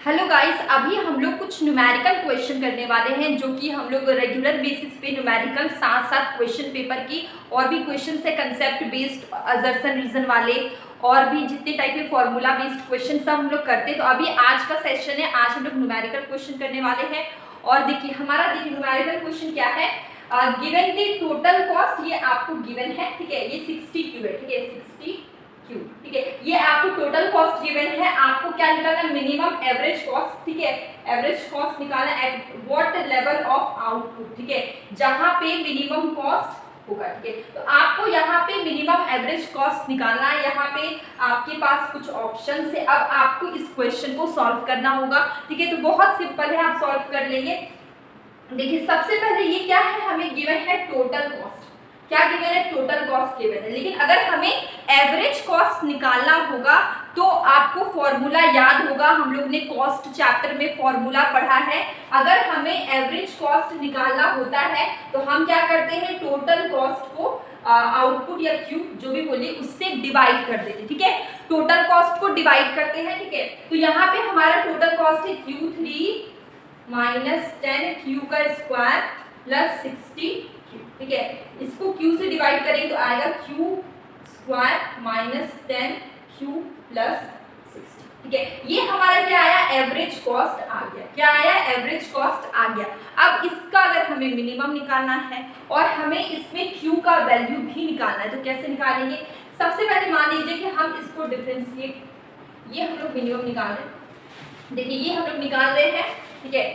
Hello guys, अभी हम लोग कुछ न्यूमेरिकल क्वेश्चन करने वाले हैं जो कि हम लोग रेगुलर बेसिस पे न्यूमेरिकल साथ साथ क्वेश्चन पेपर की और भी क्वेश्चन है कंसेप्ट बेस्ड असर्शन रीजन वाले और भी जितने टाइप के फॉर्मूला बेस्ड क्वेश्चन सब हम लोग करते हैं। तो अभी आज का सेशन है, आज हम लोग न्यूमेरिकल क्वेश्चन करने वाले हैं। और देखिए हमारा न्यूमेरिकल क्वेश्चन क्या है, गिवन द टोटल कॉस्ट, ये आपको गिवन है, ठीक है, ये 60 क्यू है, ठीक है, 60 क्यू, ठीक है, ये आपको टोटल कॉस्ट गिवन है। आपको क्या निकालना है, मिनिमम एवरेज कॉस्ट, ठीक है, एवरेज कॉस्ट निकालना at what level of output, ठीक है, जहां पे मिनिमम कॉस्ट होगा, ठीक है। तो आपको यहाँ पे मिनिमम एवरेज कॉस्ट निकालना है। यहाँ पे आपके पास कुछ ऑप्शन है, अब आपको इस क्वेश्चन को सॉल्व करना होगा, ठीक है। तो बहुत सिंपल है, आप सॉल्व कर लेंगे। देखिए सबसे पहले ये क्या है, हमें गिवन है टोटल कॉस्ट, क्या गिवन है, टोटल कॉस्ट गिवन है। लेकिन अगर हमें एवरेज कॉस्ट निकालना होगा तो आपको फॉर्मूला याद होगा, हम लोग ने कॉस्ट चैप्टर में फॉर्मूला पढ़ा है। अगर हमें एवरेज कॉस्ट निकालना होता है तो हम क्या करते हैं, टोटल कॉस्ट को आउटपुट या क्यू जो भी बोलिए उससे डिवाइड कर देते हैं, ठीक है, टोटल कॉस्ट को डिवाइड करते हैं, ठीक है। तो यहाँ पे हमारा टोटल कॉस्ट है Q3 माइनस 10 क्यू का स्क्वायर प्लस 60 क्यू, ठीक है। इसको क्यू से डिवाइड करेंगे तो आएगा Q square minus 10 Q plus 60, ठीक है। ये हमारा क्या आया, एवरेज कॉस्ट आ गया, क्या आया, एवरेज कॉस्ट आ गया। अब इसका अगर हमें मिनिमम निकालना है और हमें इसमें क्यू का वैल्यू भी निकालना है तो कैसे निकालेंगे। सबसे पहले मान लीजिए कि हम इसको डिफरेंशिएट, ये हम लोग मिनिमम निकाल रहे हैं, देखिए ये हम लोग निकाल रहे हैं, ठीक है,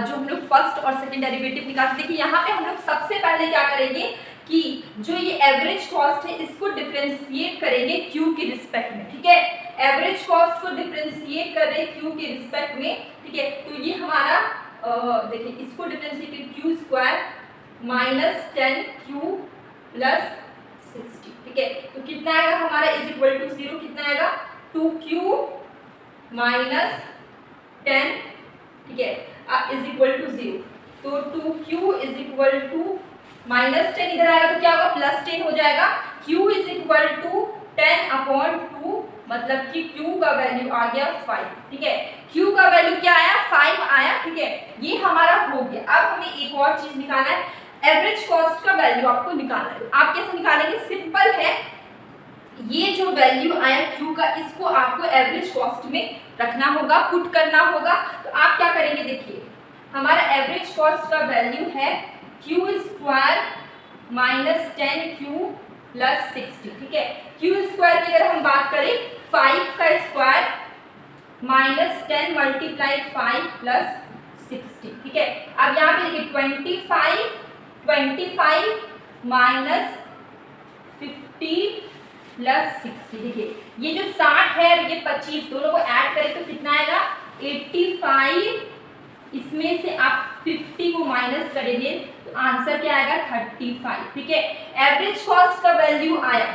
जो हम लोग फर्स्ट और सेकंड डेरिवेटिव निकालते। देखिए यहाँ पे हम लोग सबसे पहले क्या करेंगे कि जो ये एवरेज कॉस्ट है इसको डिफरेंशिएट करेंगे क्यू के रिस्पेक्ट में, ठीक है, एवरेज कॉस्ट को डिफरेंशिएट कर रहे क्यू के रिस्पेक्ट में, ठीक है। तो ये हमारा देखिए इसको differentiate Q square minus 10 Q plus 60, ठीक है। तो कितना आएगा हमारा इज इक्वल टू 0, कितना आएगा 2q माइनस 10, ठीक है, इज इक्वल टू 0। तो 2q is equal to minus 10 इधर आएगा तो क्या होगा, प्लस 10 हो जाएगा। q इज इक्वल टू 10/2, मतलब कि q का वैल्यू आ गया 5, ठीक है, q का वैल्यू क्या आया, 5 आया, ठीक है। ये हमारा हो गया। अब हमें एक और चीज निकालना है, एवरेज कॉस्ट का वैल्यू आपको निकालना है। आप कैसे निकालेंगे, सिंपल है, ये जो वैल्यू आया Q का इसको आपको एवरेज कॉस्ट में रखना होगा, पुट करना होगा। तो आप क्या करेंगे, देखिए हमारा एवरेज कॉस्ट का वैल्यू है Q square minus 10Q plus 60, ठीक है। Q स्क्वायर की अगर हम बात करें 5 का स्क्वायर माइनस 10 मल्टीप्लाई 5 प्लस 60, ठीक है। अब यहाँ पे देखिए 25 माइनस 50 प्लस 60, देखिए ये जो 60 है ये 25 दोनों को ऐड करें तो कितना आएगा 85, इसमें से आप 50 को माइनस करेंगे तो आंसर क्या आएगा 35, ठीक है। एवरेज कॉस्ट का वैल्यू आया,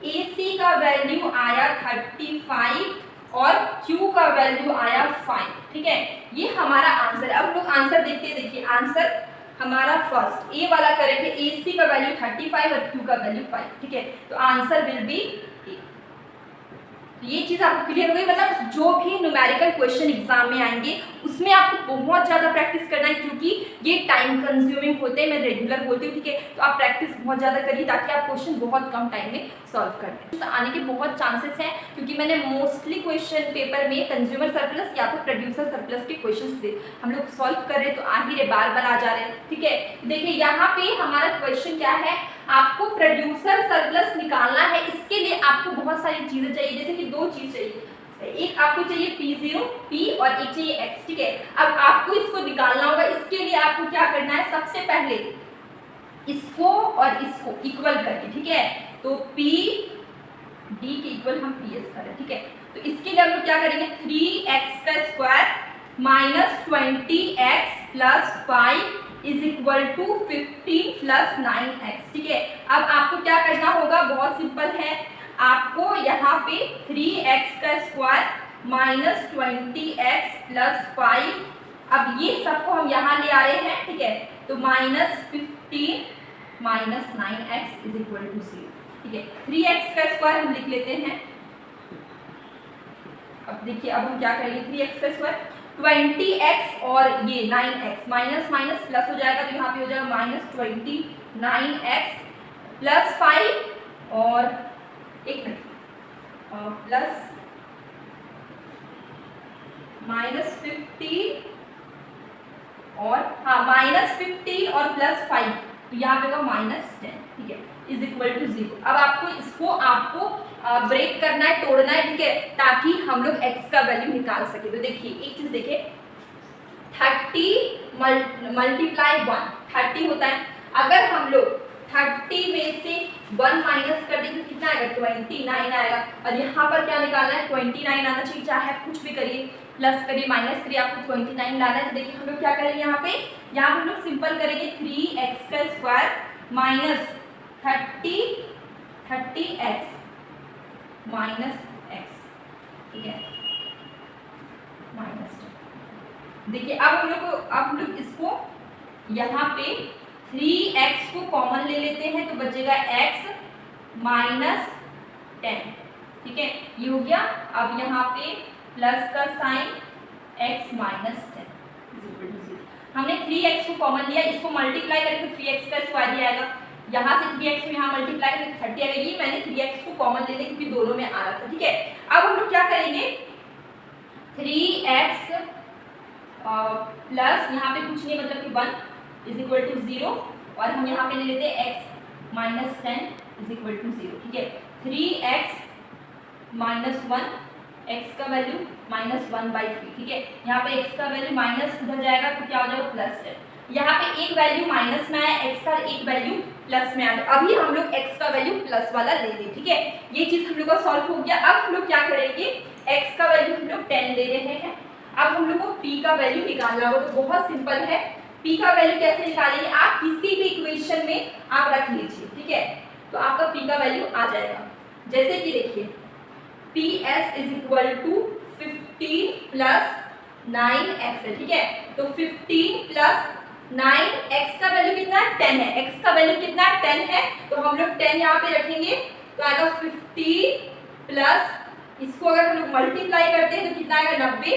AC का वैल्यू आया 35 और Q का वैल्यू आया 5, ठीक है। ये हमारा आंसर। अब लोग आंसर देखते हैं, देखिए आंसर हमारा फर्स्ट ए वाला करेक्ट है, AC का वैल्यू 35 और Q का वैल्यू 5, ठीक है। तो आंसर विल बी ए। ये चीज आपको क्लियर हो गई, मतलब जो भी न्यूमेरिकल क्वेश्चन एग्जाम में आएंगे उसमें आपको बहुत ज्यादा प्रैक्टिस करना है क्योंकि ये टाइम कंज्यूमिंग होते हैं, मैं रेगुलर बोलती हूँ, ठीक है। तो आप प्रैक्टिस बहुत ज्यादा करिए ताकि आप क्वेश्चन बहुत कम टाइम में सॉल्व कर लें। आने के बहुत चांसेस हैं क्योंकि मैंने मोस्टली क्वेश्चन पेपर में कंज्यूमर सरप्लस या तो प्रोड्यूसर सरप्लस के क्वेश्चन हम लोग सॉल्व कर रहे हैं, तो आ ही रहे, बार बार आ जा रहे हैं, ठीक है। देखिए यहाँ पे हमारा क्वेश्चन क्या है, आपको प्रोड्यूसर सरप्लस निकालना है। इसके लिए आपको बहुत सारी चीजें चाहिए, जैसे कि दो चीज चाहिए, एक आपको चाहिए P0 P और एक चाहिए X, ठीक है। अब आपको इसको निकालना होगा, इसके लिए आपको क्या करना है, सबसे पहले इसको और इसको इक्वल करके, ठीक है। तो P D के इक्वल हम PS करें, ठीक है। तो इसके लिए हम लोग क्या करेंगे, 3x का square minus 20x plus 5 is equal to 15 plus 9x, ठीक है। अब आपको क्या करना होगा, बहुत सिंपल है, आपको यहाँ पे 3x का स्क्वायर माइनस 20x प्लस 5, अब ये सबको हम यहाँ ले आ रहे हैं, ठीक है। तो minus 15 minus 9x is equal to 0, ठीक है। 3x का स्क्वायर हम लिख लेते हैं अब देखिए अब हम क्या करेंगे 3x का स्क्वायर 20x और ये 9x माइनस माइनस प्लस हो जाएगा, तो यहाँ पे हो जाएगा माइनस 29x प्लस 5 और एक मिनट प्लस माइनस 15 और हाँ माइनस 15 और प्लस 5, तो यहाँ पे होगा माइनस 10, ठीक है, इज इक्वल टू 0। अब आपको इसको ब्रेक करना है, तोड़ना है, ठीक है, ताकि हम लोग x का वैल्यू निकाल सके। तो देखिए एक चीज देखिए 30 मल्टीप्लाई 1 30 होता है, अगर हम लोग 30 में से 1 माइनस कर देंगे तो कितना आएगा 29 आएगा, और यहाँ पर क्या निकालना है 29 आना चाहिए, चाहे आप कुछ भी करिए, प्लस करिए माइनस करिए, आपको 29 लाना है। तो देखिए हम लोग क्या करेंगे यहाँ पे हम लोग सिंपल करेंगे 3x का square minus 30x minus x, ठीक है, माइनस। देखिए अब हम लोग इसको यहाँ पे 3x को कॉमन ले लेते हैं, तो बचेगा x माइनस 10, ठीक है, ये हो गया। अब यहाँ पे प्लस का साइन x माइनस 10, हमने 3x को कॉमन लिया, इसको मल्टीप्लाई करेंगे तो 3x का स्क्वायर ही आएगा, यहाँ से 3x में यहाँ मल्टीप्लाई करेंगे तो 30 आएगी। मैंने 3x को कॉमन ले लिया क्योंकि दोनों में आ रहा था, ठीक है। अब हम लोग क्या करेंगे 3x प्लस यहाँ पे कुछ नहीं मतलब कि 1 इज इक्वल टू 0, और हम यहाँ पे ले लेते हैं x minus 10 is equal to 0, ठीक है। 3x माइनस 1, x का वैल्यू माइनस 1/3, ठीक है, यहाँ पे x का वैल्यू माइनस उधर जाएगा तो क्या हो जाएगा प्लस है, यहाँ पे एक वैल्यू माइनस में आया, x का एक वैल्यू प्लस में आया, अभी हम लोग x का वैल्यू प्लस वाला ले लें, ठीक है, ये चीज हम लोग का सॉल्व हो गया। अब हम लोग क्या करेंगे x का वैल्यू हम लोग 10 ले रहे हैं, अब हम लोग को p का वैल्यू निकालना होगा, तो बहुत सिंपल है, p का वैल्यू कैसे निकालेंगे, आप किसी भी इक्वेशन में आप रख लीजिए, ठीक है, तो आपका p का वैल्यू आ जाएगा, जैसे कि देखिए PS is equal to 15 plus 9x है, ठीक है, तो 15 प्लस 9x का वैल्यू कितना है 10 है, x का वैल्यू कितना है 10 है, तो हम लोग 10 यहाँ पे रखेंगे, तो आएगा 50 प्लस इसको अगर हम लोग मल्टीप्लाई करते हैं तो कितना आएगा 90,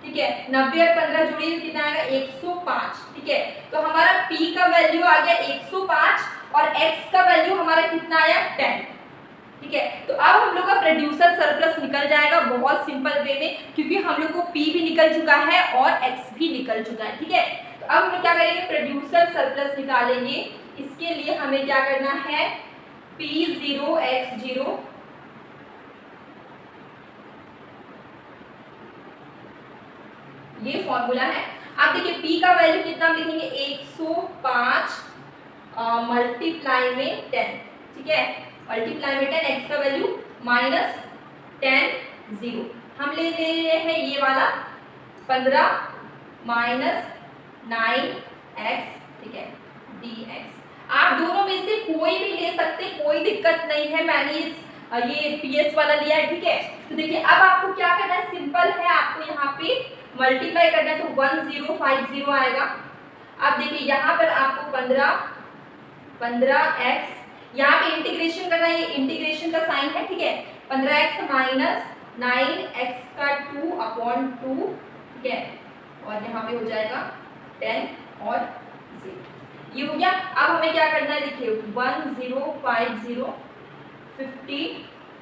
ठीक है, 90 और 15 जोड़िए तो कितना आएगा 105, ठीक है, तो हमारा p का वैल्यू आ गया 105 और x का वैल्यू हमारा कितना आया 10, ठीक है। तो अब हम लोग का प्रोड्यूसर सरप्लस निकल जाएगा बहुत सिंपल वे में, क्योंकि हम लोग को p भी निकल चुका है और x भी निकल चुका है, ठीक है। तो अब हम लोग क्या करेंगे प्रोड्यूसर सरप्लस निकालेंगे, इसके लिए हमें क्या करना है P0 x0 ये फॉर्मूला है। आप देखिए p का वैल्यू कितना लिखेंगे 105 मल्टीप्लाई में 10, ठीक है, मल्टीप्लाई में 10, x का वैल्यू माइनस 10 0, हम ले रहे हैं ये वाला 15 माइनस 9x, ठीक है, dx। आप दोनों में से कोई भी ले सकते हैं, कोई दिक्कत नहीं है, मैंने ये PS वाला लिया है, ठीक है। तो देखिए अब आपको क्या करना है, सिंपल है, आपको यहाँ पे मल्टीप्लाई करना है, तो 1050 आएगा। अब देखिए यहाँ पर आपको 15x, यहाँ पे इंटीग्रेशन करना है, ये इंटीग्रेशन का साइन है, ठीक है, 15x माइनस 9x का 2/2, ठीक है, और यहाँ पे हो जाएगा 10 और 0, ये हो गया। अब हमें क्या करना है, देखिए 1050 50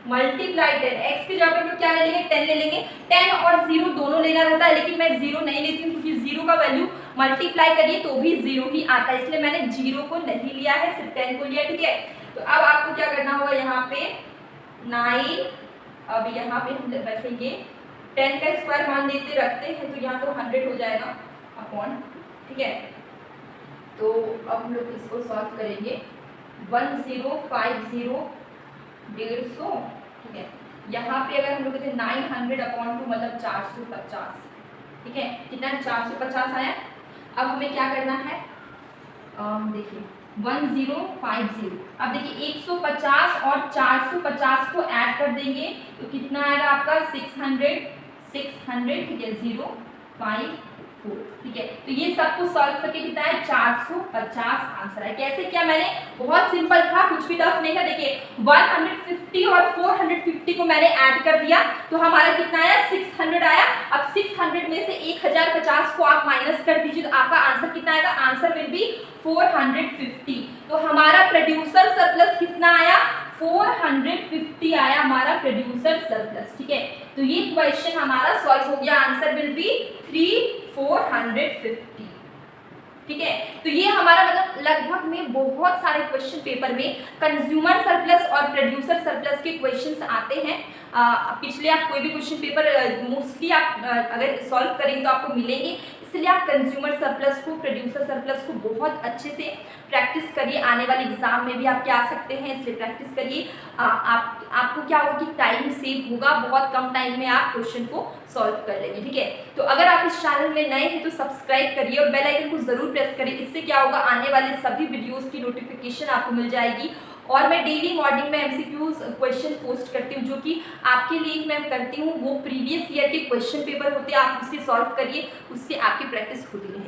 मल्टीप्लाई 10, x की जगह पर क्या ले लेंगे 10 ले लेंगे, 10 और 0 दोनों लेना रहता है, लेकिन मैं 0 नहीं लेती हूँ क्योंकि 0 का वैल्यू मल्टीप्लाई करिए तो भी 0 ही आता है, इसलिए मैंने 0 को नहीं लिया है, सिर्फ 10 को लिया, ठीक है। तो अब आपको क्या करना होगा, यहाँ पे 9, अब यहाँ पे हम रखेंगे 10 का स्क्वायर मान लेते रखते हैं, तो यहाँ तो 100 हो जाएगा अपॉन, ठीक है। तो अब हम लोग इसको सॉल्व करेंगे 1050 150, ठीक है, यहाँ पे अगर हम लोग कहते 900/2 मतलब 450, ठीक है, कितना 450 आया। अब हमें क्या करना है, देखिए 1050, अब देखिए 150 और 450 को ऐड कर देंगे तो कितना आएगा आपका 600, ठीक है, 054, ठीक है। तो ये सबको सॉल्व करके कितना है 450 आंसर है। कैसे किया मैंने, बहुत सिंपल था, कुछ भी टफ नहीं था। देखिए 150 और 450 को मैंने ऐड कर दिया तो हमारा कितना आया 600 आया। अब 600 में से 1050 को आप माइनस कर दीजिए तो आपका आंसर कितना आएगा, आंसर विल बी 450। तो हमारा प्रोड्यूसर सरप्लस कितना आया, 450 आया हमारा प्रोड्यूसर सरप्लस। ठीक है, तो ये क्वेश्चन हमारा सॉल्व हो गया, आंसर विल बी 3450। ठीक है, तो ये हमारा मतलब लगभग में बहुत सारे क्वेश्चन पेपर में कंज्यूमर सरप्लस और प्रोड्यूसर सरप्लस के क्वेश्चंस आते हैं। पिछले आप कोई भी क्वेश्चन पेपर मोस्टली आप अगर सॉल्व करेंगे तो आपको मिलेंगे, इसलिए आप कंज्यूमर सरप्लस को, प्रोड्यूसर सरप्लस को बहुत अच्छे से प्रैक्टिस करिए, आने वाले एग्जाम में भी आपके आ सकते हैं, इसलिए प्रैक्टिस करिए। आपको क्या होगा कि टाइम सेव होगा, बहुत कम टाइम में आप क्वेश्चन को सॉल्व कर लेंगे। ठीक है, तो अगर आप इस चैनल में नए हैं तो सब्सक्राइब करिए और बेल आइकन को जरूर प्रेस करिए, इससे क्या होगा आने वाले सभी वीडियोस की नोटिफिकेशन आपको मिल जाएगी। और मैं डेली मॉर्निंग में एमसीक्यूज क्वेश्चन पोस्ट करती हूँ, जो कि आपके लिए मैं करती हूँ, वो प्रीवियस ईयर के क्वेश्चन पेपर होते हैं, आप उससे सॉल्व करिए, उससे आपकी प्रैक्टिस होती रहेगी।